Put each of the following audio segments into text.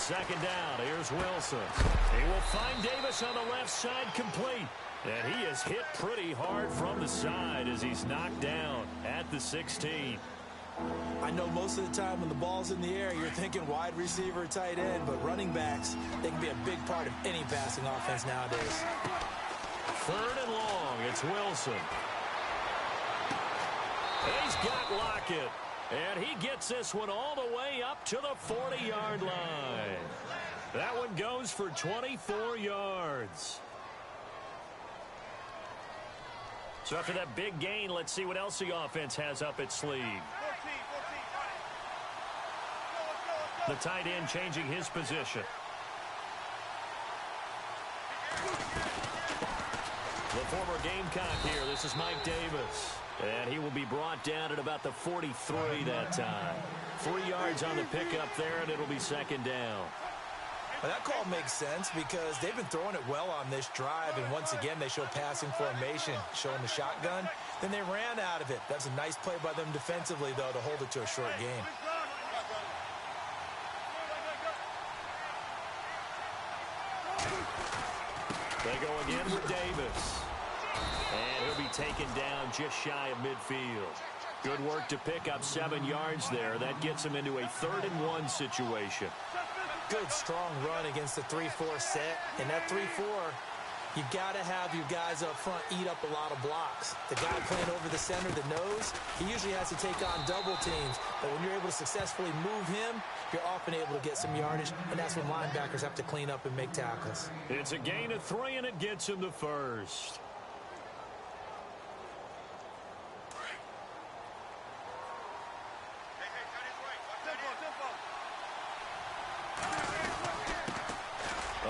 second down, here's Wilson. He will find Davis on the left side, complete. And he is hit pretty hard from the side as he's knocked down at the 16. I know most of the time when the ball's in the air, you're thinking wide receiver, tight end, but running backs, they can be a big part of any passing offense nowadays. Third and long, it's Wilson. He's got Lockett. And he gets this one all the way up to the 40-yard line. That one goes for 24 yards. So after that big gain, let's see what else the offense has up its sleeve. The tight end changing his position. The former Gamecock here. This is Mike Davis. And he will be brought down at about the 43 that time. 3 yards on the pickup there, and it'll be second down. Well, that call makes sense because they've been throwing it well on this drive, and once again they show passing formation, showing the shotgun. Then they ran out of it. That's a nice play by them defensively, though, to hold it to a short game. They go again with Davis. And he'll be taken down just shy of midfield. Good work to pick up 7 yards there. That gets him into a 3rd-and-1 situation. Good, strong run against the 3-4 set. And that 3-4, you've got to have your guys up front eat up a lot of blocks. The guy playing over the center, the nose, he usually has to take on double teams. But when you're able to successfully move him, you're often able to get some yardage, and that's when linebackers have to clean up and make tackles. It's a gain of 3, and it gets him the first.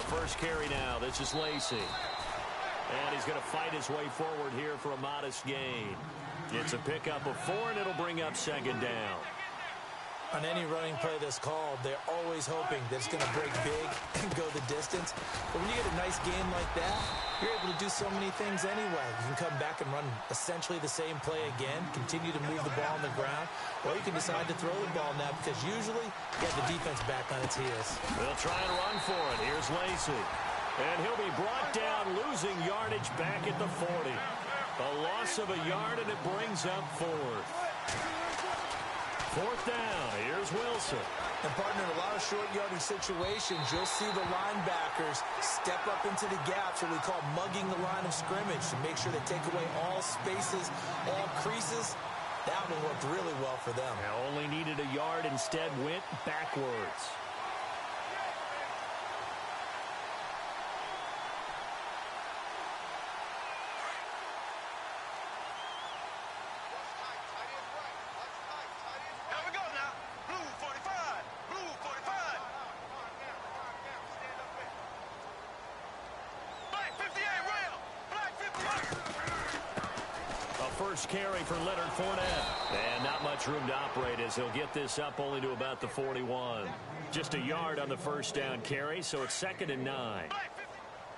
First carry now. This is Lacey. And he's going to fight his way forward here for a modest gain. It's a pickup of 4, and it'll bring up second down. On any running play that's called, they're always hoping that it's going to break big and go the distance. But when you get a nice game like that, you're able to do so many things anyway. You can come back and run essentially the same play again, continue to move the ball on the ground, or you can decide to throw the ball now because usually you have the defense back on its heels. They'll try and run for it. Here's Lacey. And he'll be brought down, losing yardage back at the 40. A loss of a yard, and it brings up 4th. 4th down. Here's Wilson. And, partner, in a lot of short yardage situations, you'll see the linebackers step up into the gaps, what we call mugging the line of scrimmage, to make sure they take away all spaces, all creases. That one worked really well for them. Only needed a yard, instead went backwards. First carry for Leonard Fournette. And not much room to operate as he'll get this up only to about the 41. Just a yard on the first down carry, so it's 2nd and 9.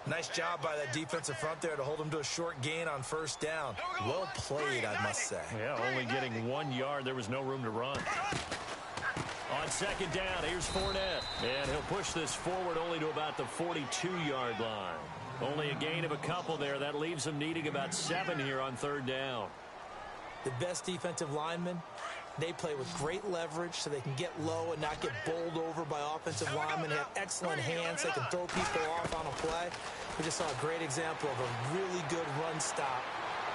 Nice job by that defensive front there to hold him to a short gain on first down. Well played, I must say. Yeah, only getting 1 yard. There was no room to run. On second down, here's Fournette. And he'll push this forward only to about the 42-yard line. Only a gain of a couple there. That leaves them needing about 7 here on 3rd down. The best defensive linemen, they play with great leverage so they can get low and not get bowled over by offensive linemen. They have excellent hands. They can throw people off on a play. We just saw a great example of a really good run stop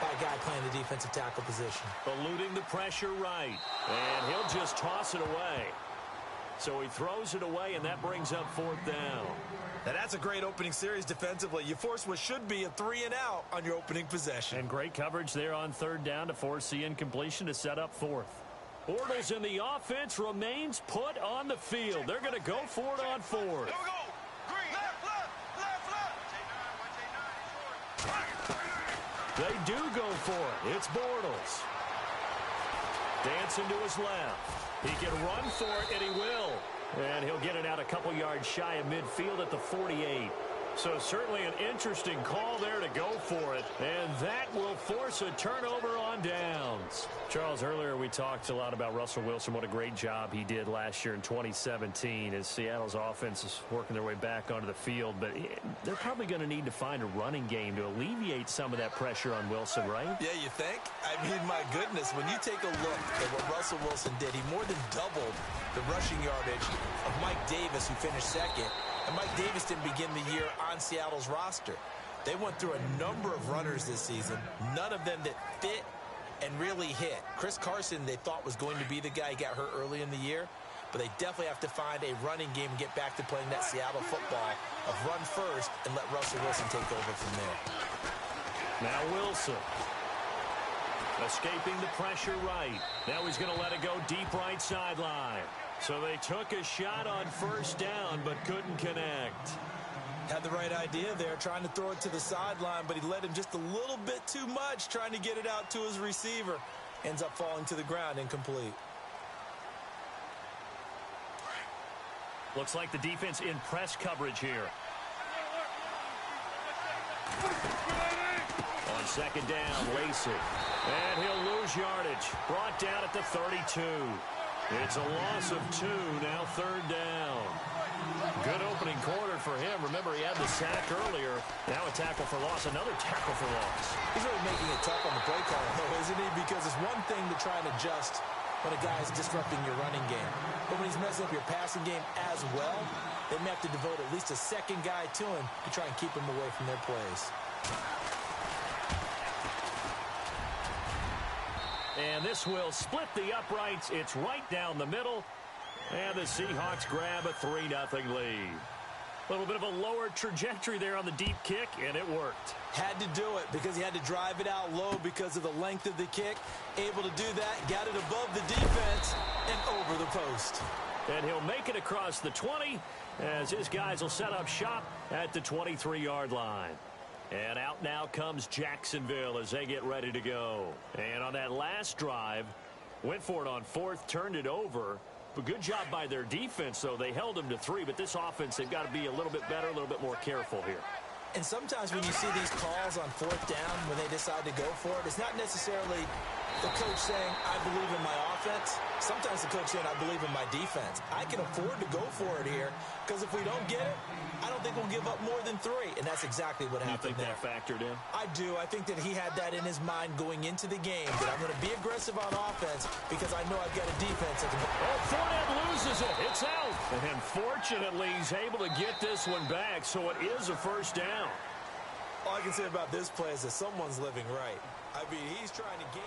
by a guy playing the defensive tackle position. Eluding the pressure right. And he'll just toss it away. So he throws it away, and that brings up 4th down. Now that's a great opening series defensively. You force what should be a 3-and-out on your opening possession. And great coverage there on 3rd down to force the incompletion to set up 4th. Bortles in the offense remains put on the field. They're going to go for it on 4th. They do go for it. It's Bortles. Dancing to his left. He can run for it, and he will. And he'll get it out a couple yards shy of midfield at the 48. So certainly an interesting call there to go for it. And that will force force a turnover on downs. Charles, earlier we talked a lot about Russell Wilson, what a great job he did last year in 2017 as Seattle's offense is working their way back onto the field. But they're probably going to need to find a running game to alleviate some of that pressure on Wilson, right? Yeah, you think? I mean, my goodness, when you take a look at what Russell Wilson did, he more than doubled the rushing yardage of Mike Davis, who finished second. And Mike Davis didn't begin the year on Seattle's roster. They went through a number of runners this season, none of them that fit and really hit. Chris Carson, they thought was going to be the guy who got hurt early in the year, but they definitely have to find a running game and get back to playing that Seattle football of run first and let Russell Wilson take over from there. Now Wilson. Escaping the pressure right. Now he's going to let it go deep right sideline. So they took a shot on first down but couldn't connect. Had the right idea there, trying to throw it to the sideline, but he led him just a little bit too much, trying to get it out to his receiver. Ends up falling to the ground, incomplete. Looks like the defense in press coverage here. On second down, Lacey. And he'll lose yardage. Brought down at the 32. It's a loss of 2, now third down. Good opening quarter for him. Remember, he had the sack earlier. Now a tackle for loss, another tackle for loss. He's really making it tough on the play call, though, isn't he? Because it's one thing to try and adjust when a guy is disrupting your running game. But when he's messing up your passing game as well, they may have to devote at least a second guy to him to try and keep him away from their plays. And this will split the uprights. It's right down the middle. And the Seahawks grab a 3-0 lead. A little bit of a lower trajectory there on the deep kick, and it worked. Had to do it because he had to drive it out low because of the length of the kick. Able to do that, got it above the defense and over the post. And he'll make it across the 20 as his guys will set up shop at the 23-yard line. And out now comes Jacksonville as they get ready to go. And on that last drive, went for it on fourth, turned it over. But good job by their defense, though. They held them to 3, but this offense, they've got to be a little bit better, a little bit more careful here. And sometimes when you see these calls on fourth down, when they decide to go for it, it's not necessarily the coach saying, I believe in my offense. Sometimes the coach saying, I believe in my defense. I can afford to go for it here because if we don't get it, I don't think we'll give up more than 3. And that's exactly what happened there. You think that factored in? I do. I think that he had that in his mind going into the game, that I'm going to be aggressive on offense because I know I've got a defense that can... Oh, Fournette loses it. It's out. And fortunately, he's able to get this one back, so it is a first down. All I can say about this play is that someone's living right. I mean, he's trying to gain...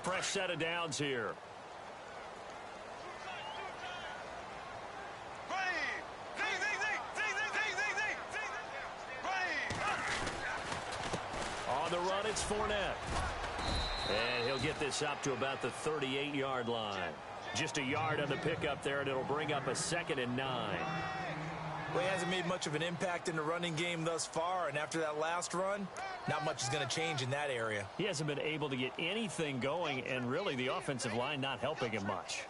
Fresh set of downs here. On the run, it's Fournette. And he'll get this up to about the 38-yard line. Just a yard on the pickup there, and it'll bring up a 2nd and 9. Well, he hasn't made much of an impact in the running game thus far, and after that last run, not much is going to change in that area. He hasn't been able to get anything going, and really the offensive line not helping him much.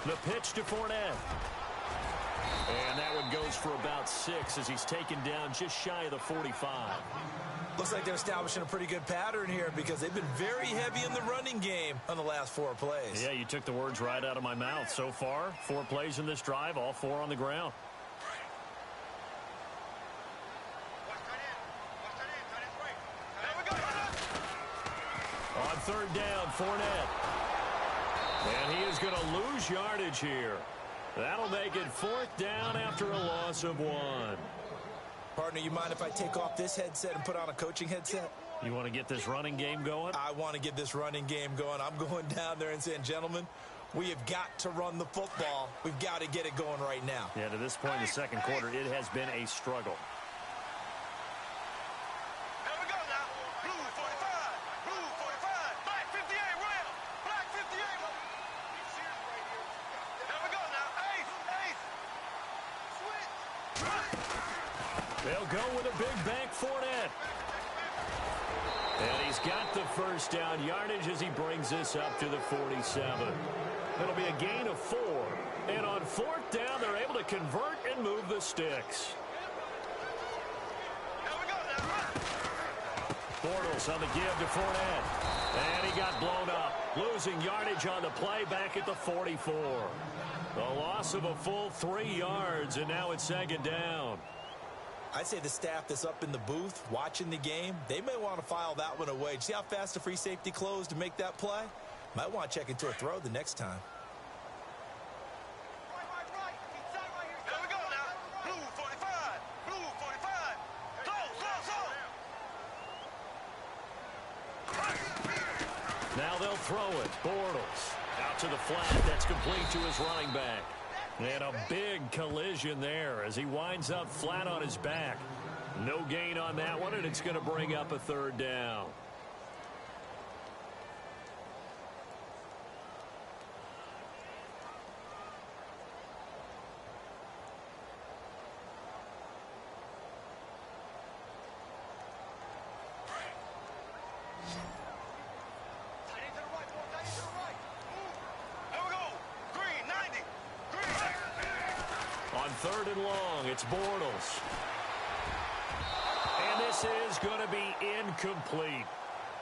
The pitch to Fournette. And that one goes for about 6 as he's taken down just shy of the 45. Looks like they're establishing a pretty good pattern here because they've been very heavy in the running game on the last 4 plays. Yeah, you took the words right out of my mouth. So far, 4 plays in this drive, all 4 on the ground. On third down, Fournette. And he is going to lose yardage here. That'll make it 4th down after a loss of 1. Partner, you mind if I take off this headset and put on a coaching headset? You want to get this running game going? I want to get this running game going. I'm going down there and saying, gentlemen, we have got to run the football. We've got to get it going right now. Yeah, to this point in the second quarter, it has been a struggle. They'll go with a big bank Fournette. And he's got the first down yardage as he brings this up to the 47. It'll be a gain of 4. And on fourth down, they're able to convert and move the sticks. Bortles on the give to Fournette. And he got blown up. Losing yardage on the play back at the 44. A loss of a full 3 yards, and now it's second down. I'd say the staff that's up in the booth watching the game, they may want to file that one away. See how fast the free safety closed to make that play? Might want to check into a throw the next time. Here we go now. Blue 45. Blue 45. Close. Now they'll throw it. Bortles out to the flat. That's complete to his running back. And a big collision there as he winds up flat on his back. No gain on that one, and it's going to bring up a third down. Third and long, it's Bortles. And this is going to be incomplete.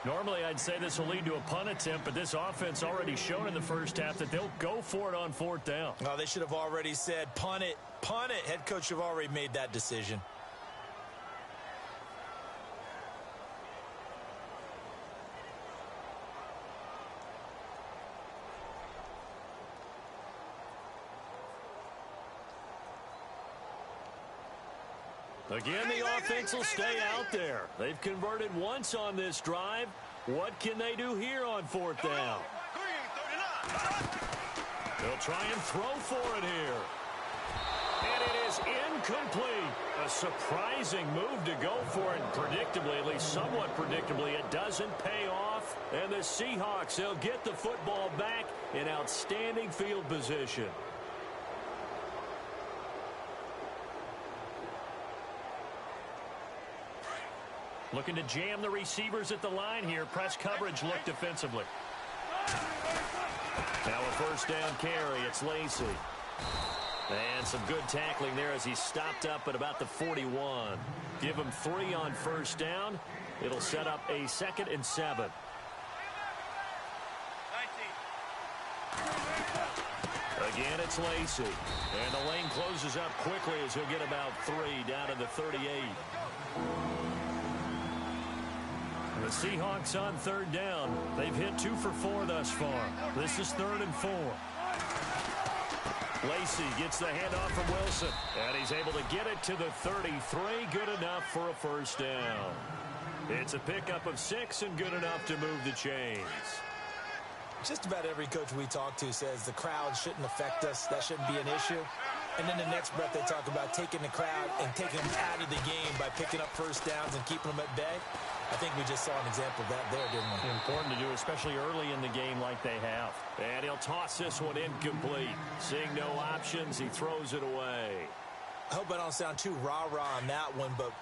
Normally, I'd say this will lead to a punt attempt, but this offense already shown in the first half that they'll go for it on fourth down. Well, they should have already said, punt it, punt it. Head coach should have already made that decision. Again, the offense will stay out there. They've converted once on this drive. What can they do here on fourth down? They'll try and throw for it here. And it is incomplete. A surprising move to go for it. Predictably, at least somewhat predictably, it doesn't pay off. And the Seahawks, they'll get the football back in outstanding field position. Looking to jam the receivers at the line here. Press coverage look defensively. Now a first down carry. It's Lacy. And some good tackling there as he stopped up at about the 41. Give him 3 on first down. It'll set up a 2nd and 7. Again, it's Lacy. And the lane closes up quickly as he'll get about 3 down to the 38. The Seahawks on third down. They've hit 2 for 4 thus far. This is 3rd and 4. Lacy gets the handoff from Wilson. And he's able to get it to the 33. Good enough for a first down. It's a pickup of 6 and good enough to move the chains. Just about every coach we talk to says the crowd shouldn't affect us. That shouldn't be an issue. And then the next breath they talk about taking the crowd and taking them out of the game by picking up first downs and keeping them at bay. I think we just saw an example of that there, didn't we? Important to do, especially early in the game like they have. And he'll toss this one incomplete. Seeing no options, he throws it away. I hope I don't sound too rah-rah on that one, but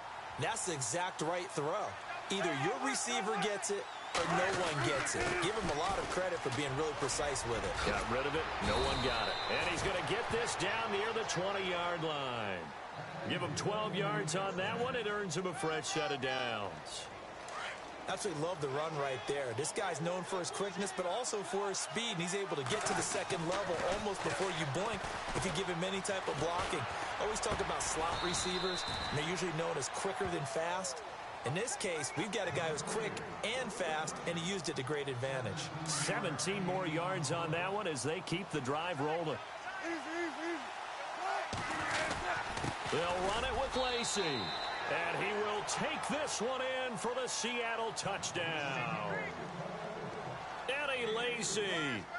that's the exact right throw. Either your receiver gets it or no one gets it. Give him a lot of credit for being really precise with it. Got rid of it. No one got it. And he's going to get this down near the 20-yard line. Give him 12 yards on that one. It earns him a fresh set of downs. Absolutely love the run right there. This guy's known for his quickness, but also for his speed. And he's able to get to the second level almost before you blink if you give him any type of blocking. I always talk about slot receivers, and they're usually known as quicker than fast. In this case, we've got a guy who's quick and fast, and he used it to great advantage. 17 more yards on that one as they keep the drive rolling. They'll run it with Lacy. And he will take this one in for the Seattle touchdown. Eddie Lacy,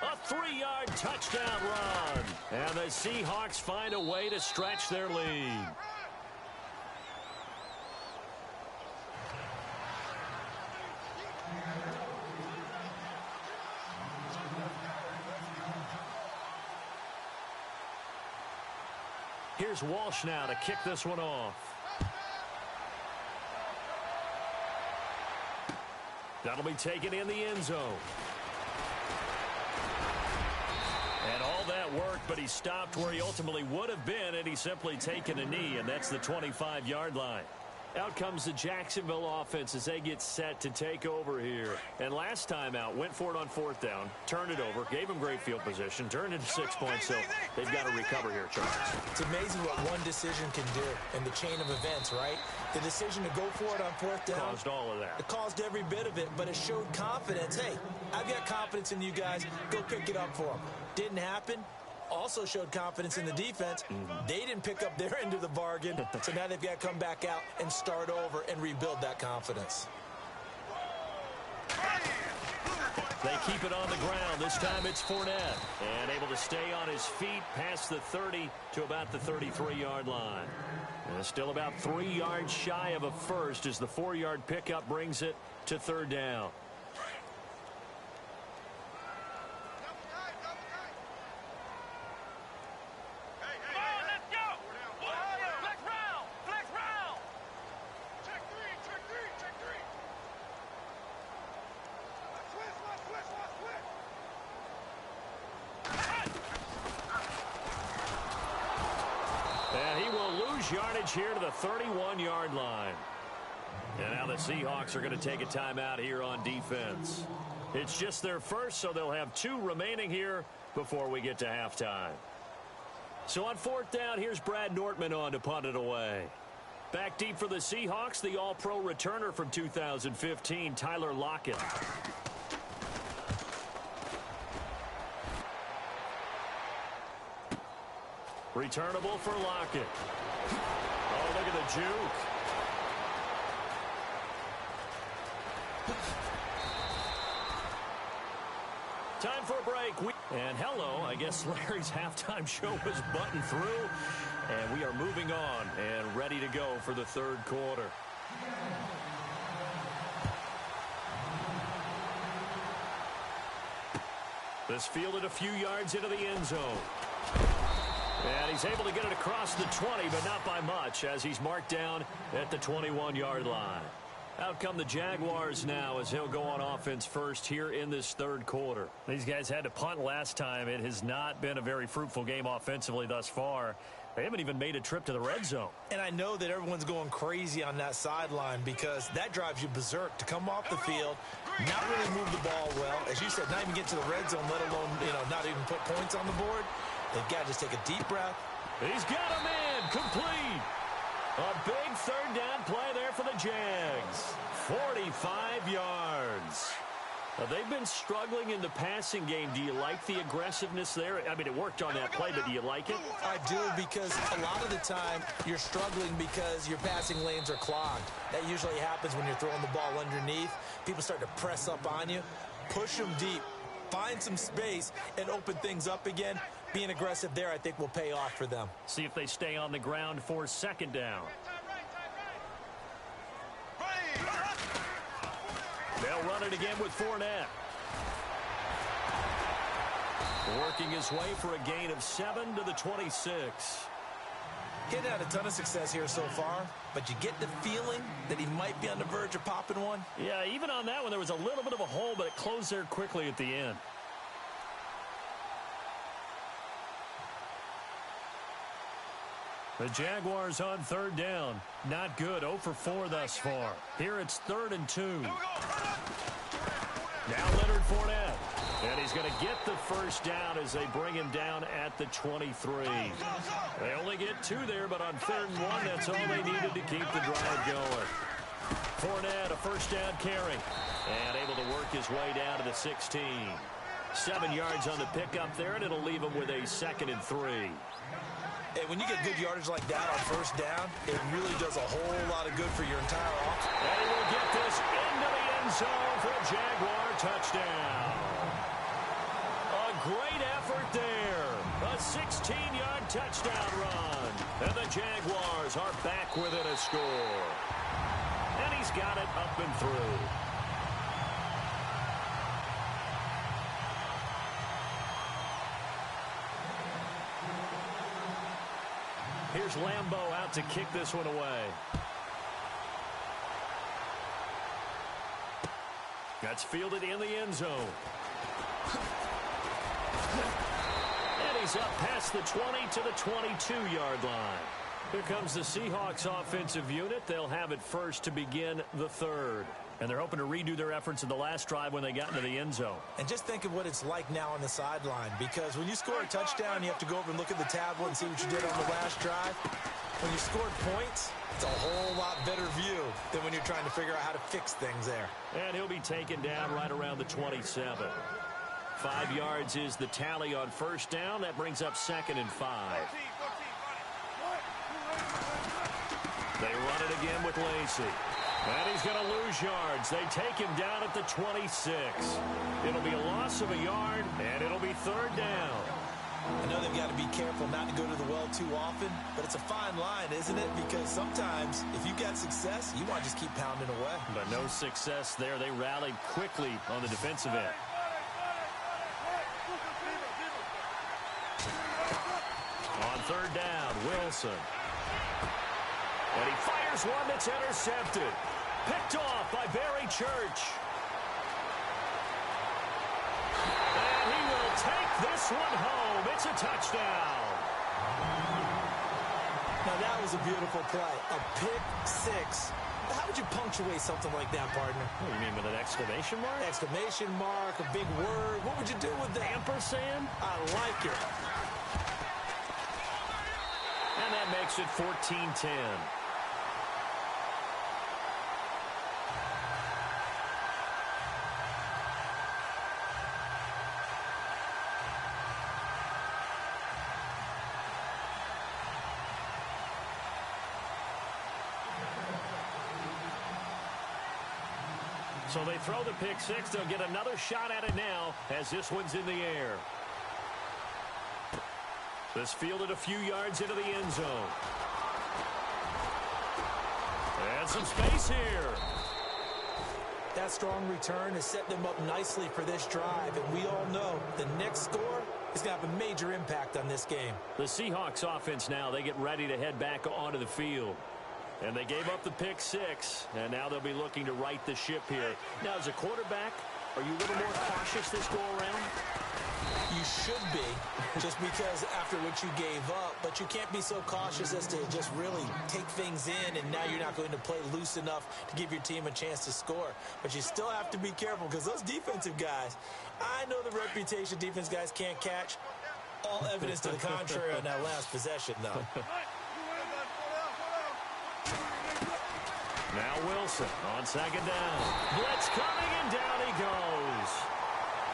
a 3-yard touchdown run. And the Seahawks find a way to stretch their lead. Here's Walsh now to kick this one off. That'll be taken in the end zone. And all that work, but he stopped where he ultimately would have been had he simply taken a knee, and that's the 25-yard line. Out comes the Jacksonville offense as they get set to take over here. And last time out, went for it on fourth down, turned it over, gave him great field position, turned it into 6 points, so they've got to recover here, Charles. It's amazing what one decision can do in the chain of events, right? The decision to go for it on fourth down. Caused all of that. It caused every bit of it, but it showed confidence. Hey, I've got confidence in you guys. Go pick it up for them. Didn't happen. Also showed confidence in the defense. They didn't pick up their end of the bargain, so now they've got to come back out and start over and rebuild that confidence. They keep it on the ground. This time it's Fournette. And able to stay on his feet past the 30 to about the 33-yard line. And still about 3 yards shy of a first as the 4-yard pickup brings it to third down. Yardage here to the 31-yard line. And now the Seahawks are going to take a timeout here on defense. It's just their first, so they'll have 2 remaining here before we get to halftime. So on fourth down, here's Brad Nortman on to punt it away. Back deep for the Seahawks, the All-Pro returner from 2015, Tyler Lockett. Returnable for Lockett. Oh, look at the juke. Time for a break. And hello, I guess Larry's halftime show was buttoned through. And we are moving on and ready to go for the third quarter. This fielded a few yards into the end zone. And he's able to get it across the 20, but not by much, as he's marked down at the 21-yard line. Out come the Jaguars now as he'll go on offense first here in this third quarter. These guys had to punt last time. It has not been a very fruitful game offensively thus far. They haven't even made a trip to the red zone. And I know that everyone's going crazy on that sideline because that drives you berserk to come off the field, not really move the ball well. As you said, not even get to the red zone, let alone, not even put points on the board. They've got to just take a deep breath. He's got a man complete. A big third down play there for the Jags. 45 yards. Now, they've been struggling in the passing game. Do you like the aggressiveness there? I mean, it worked on that play, but do you like it? I do, because a lot of the time you're struggling because your passing lanes are clogged. That usually happens when you're throwing the ball underneath. People start to press up on you. Push them deep. Find some space and open things up again. Being aggressive there, I think, will pay off for them. See if they stay on the ground for second down. They'll run it again with Fournette. Working his way for a gain of 7 to the 26. He had a ton of success here so far, but you get the feeling that he might be on the verge of popping one. Yeah, even on that one, there was a little bit of a hole, but it closed there quickly at the end. The Jaguars on third down. Not good. 0 for 4 thus far. Here it's 3rd and 2. Now Leonard Fournette. And he's going to get the first down as they bring him down at the 23. They only get 2 there, but on 3rd and 1, that's all they needed to keep the drive going. Fournette, a first down carry. And able to work his way down to the 16. 7 yards on the pickup there, and it'll leave him with a 2nd and 3. Hey, when you get good yardage like that on first down, it really does a whole lot of good for your entire offense. And he will get this into the end zone for a Jaguar touchdown. A great effort there. A 16-yard touchdown run. And the Jaguars are back within a score. And he's got it up and through. Here's Lambeau out to kick this one away. That's fielded in the end zone. And he's up past the 20 to the 22-yard line. Here comes the Seahawks offensive unit. They'll have it first to begin the third. And they're hoping to redo their efforts in the last drive when they got into the end zone. And just think of what it's like now on the sideline, because when you score a touchdown, you have to go over and look at the tablet and see what you did on the last drive. When you scored points, it's a whole lot better view than when you're trying to figure out how to fix things there. And he'll be taken down right around the 27. 5 yards is the tally on first down. That brings up 2nd and 5. They run it again with Lacy. And he's going to lose yards. They take him down at the 26. It'll be a loss of a yard, and it'll be 3rd down. I know they've got to be careful not to go to the well too often, but it's a fine line, isn't it? Because sometimes, if you got success, you want to just keep pounding away. But no success there. They rallied quickly on the defensive end. On 3rd down, Wilson. And he fires one that's intercepted. Picked off by Barry Church. And he will take this one home. It's a touchdown. Now that was a beautiful play. A pick six. How would you punctuate something like that, partner? What do you mean, with an exclamation mark? Exclamation mark, a big word. What would you do with that? Ampersand? I like it. And that makes it 14-10. So they throw the pick six. They'll get another shot at it now as this one's in the air. This fielded a few yards into the end zone. And some space here. That strong return has set them up nicely for this drive, and we all know the next score is going to have a major impact on this game. The Seahawks offense now, they get ready to head back onto the field. And they gave up the pick six, and now they'll be looking to right the ship here. Now, as a quarterback, are you a little more cautious this go-around? You should be, just because after what you gave up, but you can't be so cautious as to just really take things in, and now you're not going to play loose enough to give your team a chance to score. But you still have to be careful, because those defensive guys, I know the reputation defense guys can't catch. All evidence to the contrary on that last possession, though. Now Wilson on 2nd down. Blitz coming, and down he goes.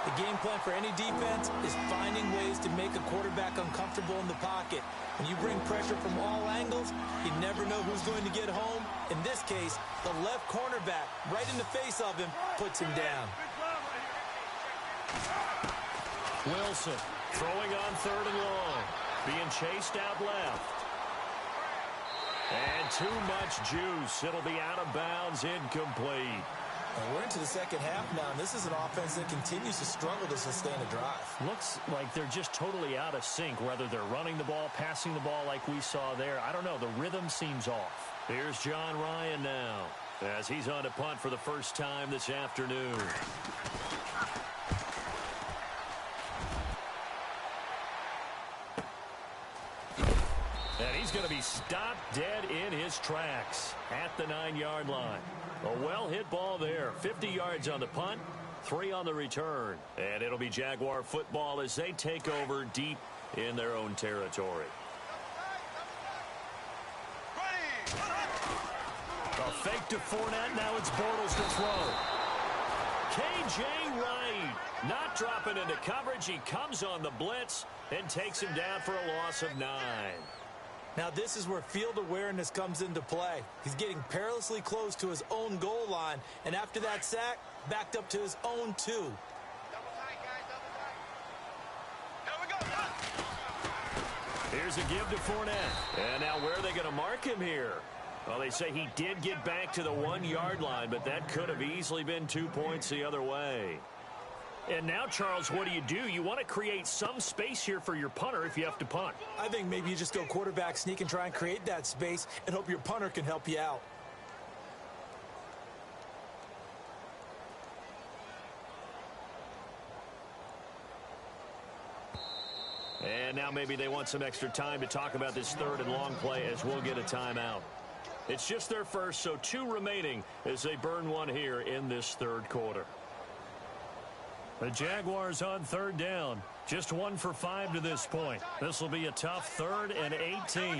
The game plan for any defense is finding ways to make a quarterback uncomfortable in the pocket. When you bring pressure from all angles, you never know who's going to get home. In this case, the left cornerback, right in the face of him, puts him down. Wilson throwing on 3rd and long. Being chased out left. And too much juice. It'll be out of bounds, incomplete. And we're into the second half now, and this is an offense that continues to struggle to sustain a drive. Looks like they're just totally out of sync, whether they're running the ball, passing the ball like we saw there. I don't know. The rhythm seems off. Here's John Ryan now as he's on to punt for the first time this afternoon. And he's going to be stopped dead in his tracks at the 9-yard line. A well-hit ball there. 50 yards on the punt, 3 on the return. And it'll be Jaguar football as they take over deep in their own territory. A fake to Fournette. Now it's Bortles to throw. K.J. Wright not dropping into coverage. He comes on the blitz and takes him down for a loss of 9. Now this is where field awareness comes into play. He's getting perilously close to his own goal line, and after that sack, backed up to his own 2. Double tight, guys, double tight. Here we go. Here's a give to Fournette. And now where are they going to mark him here? Well, they say he did get back to the 1-yard line, but that could have easily been 2 points the other way. And now, Charles, what do? You want to create some space here for your punter if you have to punt. I think maybe you just go quarterback sneak and try and create that space and hope your punter can help you out. And now maybe they want some extra time to talk about this third and long play as we'll get a timeout. It's just their first, so 2 remaining as they burn one here in this third quarter. The Jaguars on third down. Just 1 for 5 to this point. This will be a tough 3rd and 18.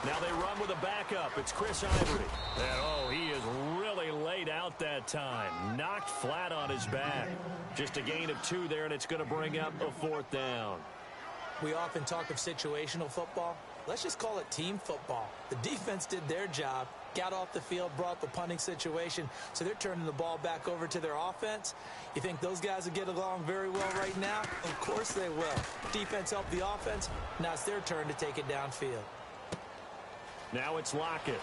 Now they run with a backup. It's Chris Ivory. And, he is really laid out that time. Knocked flat on his back. Just a gain of 2 there, and it's going to bring up a 4th down. We often talk of situational football. Let's just call it team football. The defense did their job, got off the field, brought the punting situation, so they're turning the ball back over to their offense. You think those guys will get along very well right now? Of course they will. Defense helped the offense. Now it's their turn to take it downfield. Now it's Lockett.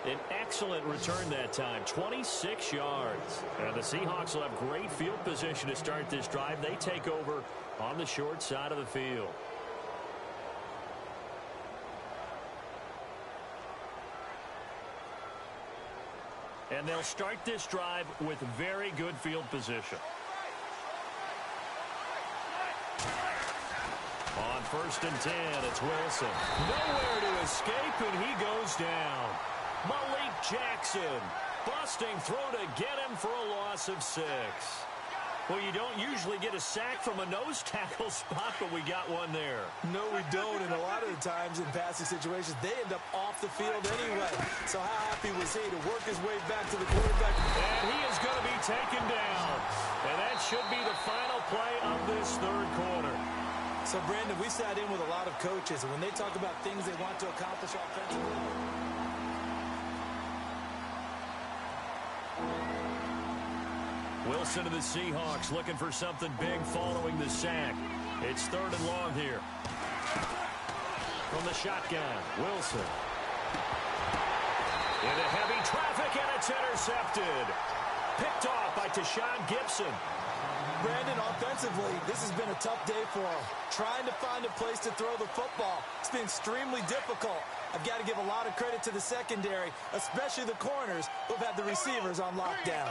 An excellent return that time, 26 yards. And the Seahawks will have great field position to start this drive. They take over on the short side of the field. And they'll start this drive with very good field position. On 1st and 10, it's Wilson. Nowhere to escape, and he goes down. Malik Jackson busting through to get him for a loss of 6. Well, you don't usually get a sack from a nose tackle spot, but we got one there. No, we don't, and a lot of the times in passing situations, they end up off the field anyway. So how happy was he to work his way back to the quarterback? And he is going to be taken down. And that should be the final play of this third quarter. So, Brandon, we sat in with a lot of coaches, and when they talk about things they want to accomplish offensively, Wilson to the Seahawks looking for something big following the sack. It's 3rd and long here. From the shotgun, Wilson. Into heavy traffic, and it's intercepted. Picked off by Tashawn Gibson. Brandon, offensively, this has been a tough day for him. Trying to find a place to throw the football. It's been extremely difficult. I've got to give a lot of credit to the secondary, especially the corners who have had the receivers on lockdown.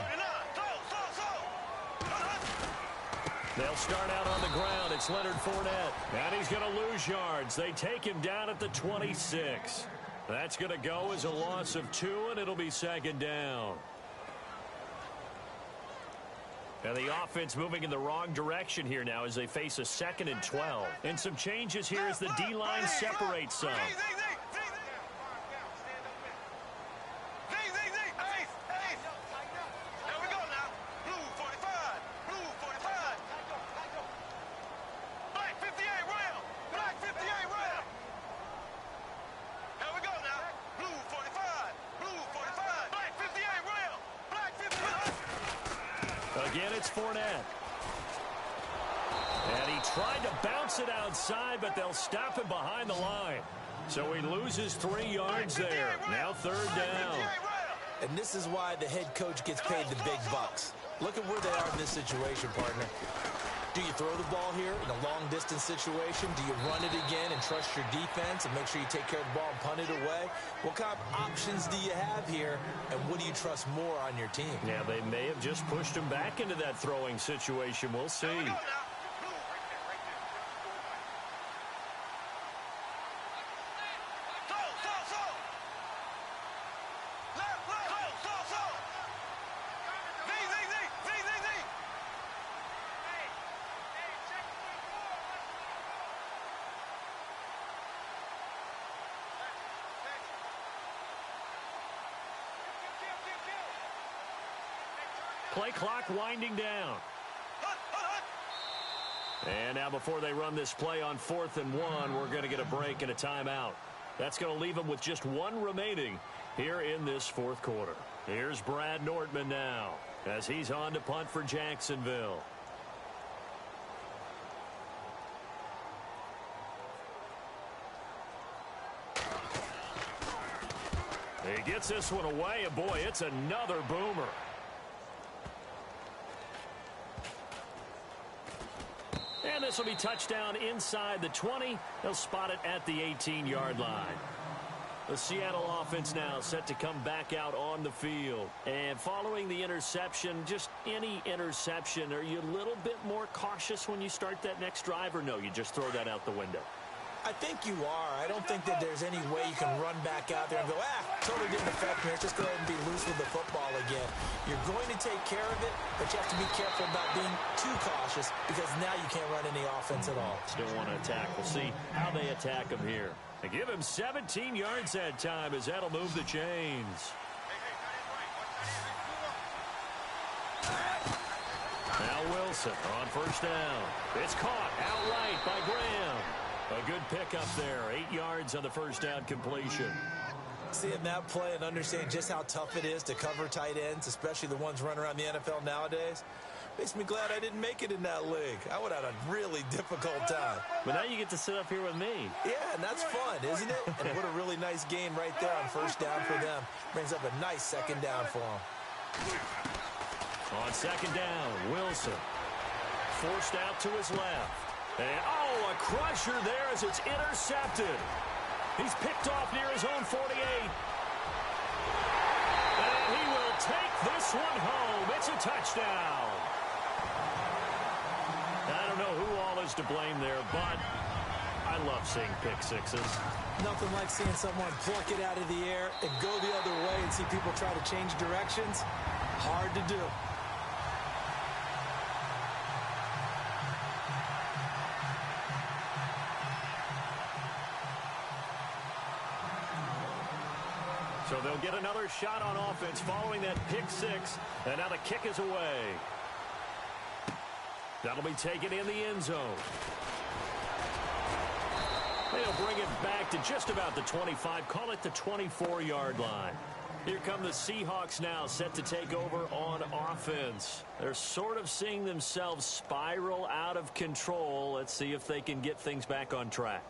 They'll start out on the ground. It's Leonard Fournette. And he's going to lose yards. They take him down at the 26. That's going to go as a loss of 2, and it'll be 2nd down. And the offense moving in the wrong direction here now as they face a 2nd and 12. And some changes here as the D-line separates some. Again, it's Fournette. And he tried to bounce it outside, but they'll stop him behind the line. So he loses 3 yards there. Now 3rd down. And this is why the head coach gets paid the big bucks. Look at where they are in this situation, partner. Do you throw the ball here in a long-distance situation? Do you run it again and trust your defense and make sure you take care of the ball and punt it away? What kind of options do you have here, and what do you trust more on your team? Yeah, they may have just pushed him back into that throwing situation. We'll see. Play clock winding down. And now before they run this play on 4th and 1, we're going to get a break and a timeout. That's going to leave them with just 1 remaining here in this 4th quarter. Here's Brad Nortman now as he's on to punt for Jacksonville. He gets this one away, and boy, it's another boomer. And this will be touchdown inside the 20. They'll spot it at the 18-yard line. The Seattle offense now set to come back out on the field. And following the interception, just any interception, are you a little bit more cautious when you start that next drive, or no, you just throw that out the window? I think you are. I don't think that there's any way you can run back out there and go, totally didn't affect me. Let's just go ahead and be loose with the football again. You're going to take care of it, but you have to be careful about being too cautious because now you can't run any offense at all. Still want to attack. We'll see how they attack him here. They give him 17 yards that time as that'll move the chains. Now Wilson on first down. It's caught outright by Graham. A good pickup there. 8 yards on the first down completion. Seeing that play and understanding just how tough it is to cover tight ends, especially the ones running around the NFL nowadays, makes me glad I didn't make it in that league. I would have had a really difficult time. But now you get to sit up here with me. Yeah, and that's fun, isn't it? And what a really nice game right there on first down for them. Brings up a nice second down for them. On second down, Wilson forced out to his left. And, a crusher there as it's intercepted. He's picked off near his own 48. And he will take this one home. It's a touchdown. I don't know who all is to blame there, but I love seeing pick sixes. Nothing like seeing someone pluck it out of the air and go the other way and see people try to change directions. Hard to do. So they'll get another shot on offense following that pick six. And now the kick is away. That'll be taken in the end zone. They'll bring it back to just about the 25. Call it the 24-yard line. Here come the Seahawks now set to take over on offense. They're sort of seeing themselves spiral out of control. Let's see if they can get things back on track.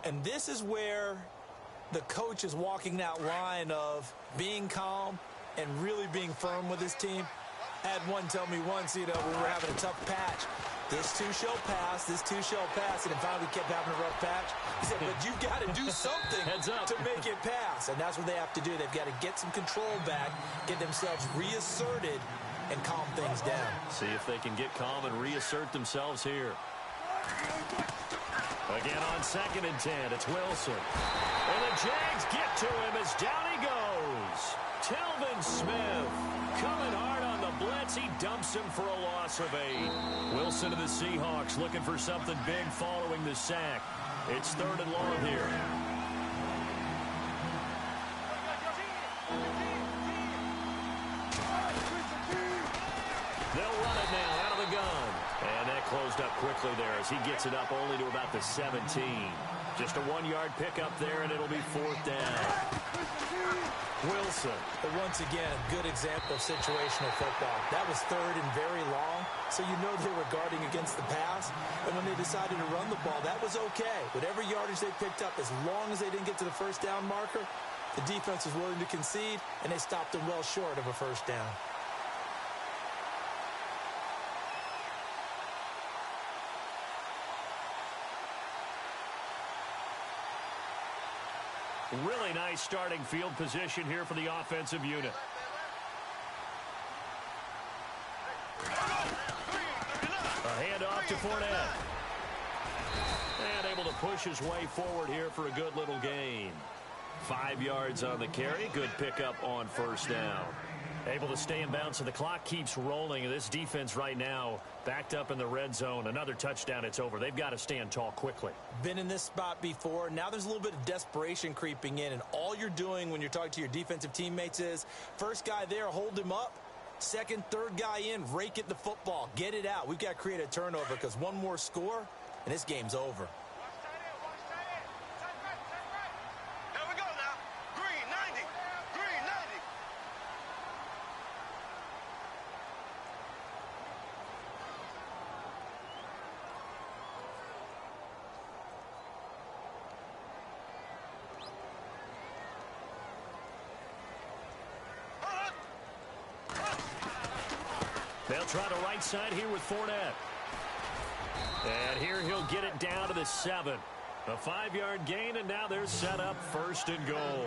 And this is where the coach is walking that line of being calm and really being firm with his team. I had one tell me once, when we were having a tough patch, this too shall pass, this too shall pass, and finally we kept having a rough patch. He said, but you've got to do something to make it pass, and that's what they have to do. They've got to get some control back, get themselves reasserted, and calm things down. See if they can get calm and reassert themselves here. Again on 2nd and 10, it's Wilson. And the Jags get to him as down he goes. Telvin Smith coming hard on the blitz. He dumps him for a loss of 8. Wilson to the Seahawks looking for something big following the sack. It's 3rd and long here. They'll run it now out of the gun. And that closed up quickly there as he gets it up only to about the 17. Just a 1-yard pickup there, and it'll be 4th down. Wilson. But once again, a good example of situational football. That was 3rd and very long, so you know they were guarding against the pass. And when they decided to run the ball, that was okay. Whatever yardage they picked up, as long as they didn't get to the first down marker, the defense was willing to concede, and they stopped them well short of a first down. Really nice starting field position here for the offensive unit. A handoff to Fournette. And able to push his way forward here for a good little gain. 5 yards on the carry. Good pickup on first down. Able to stay in bounds, so the clock keeps rolling. This defense right now backed up in the red zone. Another touchdown, it's over. They've got to stand tall quickly. Been in this spot before. Now there's a little bit of desperation creeping in, and all you're doing when you're talking to your defensive teammates is, first guy there, hold him up. Second, third guy in, rake it the football. Get it out. We've got to create a turnover because one more score, and this game's over. Here we go now. Green 90. Green 90. They'll try the right side here with Fournette. And here he'll get it down to the 7. A 5-yard gain, and now they're set up 1st and goal.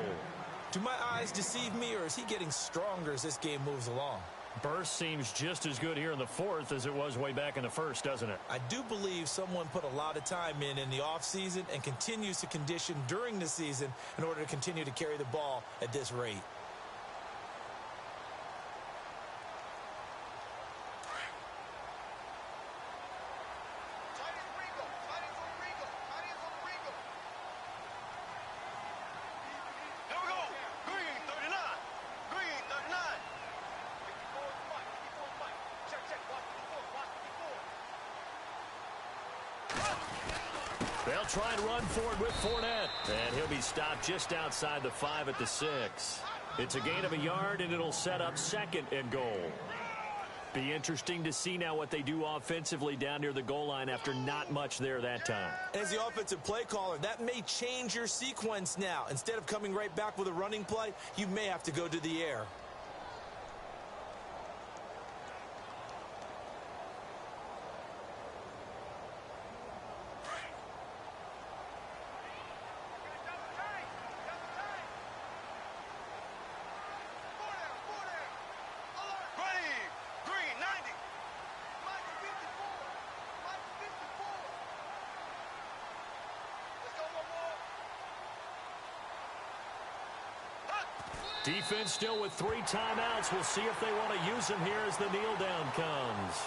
Do my eyes deceive me, or is he getting stronger as this game moves along? Burst seems just as good here in the 4th as it was way back in the 1st, doesn't it? I do believe someone put a lot of time in the offseason and continues to condition during the season in order to continue to carry the ball at this rate. They'll try and run forward with Fournette. And he'll be stopped just outside the 5 at the 6. It's a gain of a yard, and it'll set up 2nd and goal. Be interesting to see now what they do offensively down near the goal line after not much there that time. As the offensive play caller, that may change your sequence now. Instead of coming right back with a running play, you may have to go to the air. Defense still with 3 timeouts. We'll see if they want to use them here as the kneel down comes.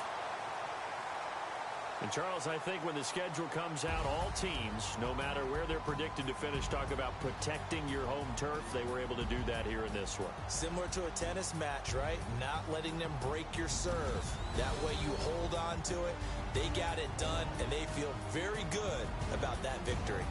And Charles, I think when the schedule comes out, all teams, no matter where they're predicted to finish, talk about protecting your home turf. They were able to do that here in this one. Similar to a tennis match, right? Not letting them break your serve. That way you hold on to it. They got it done, and they feel very good about that victory.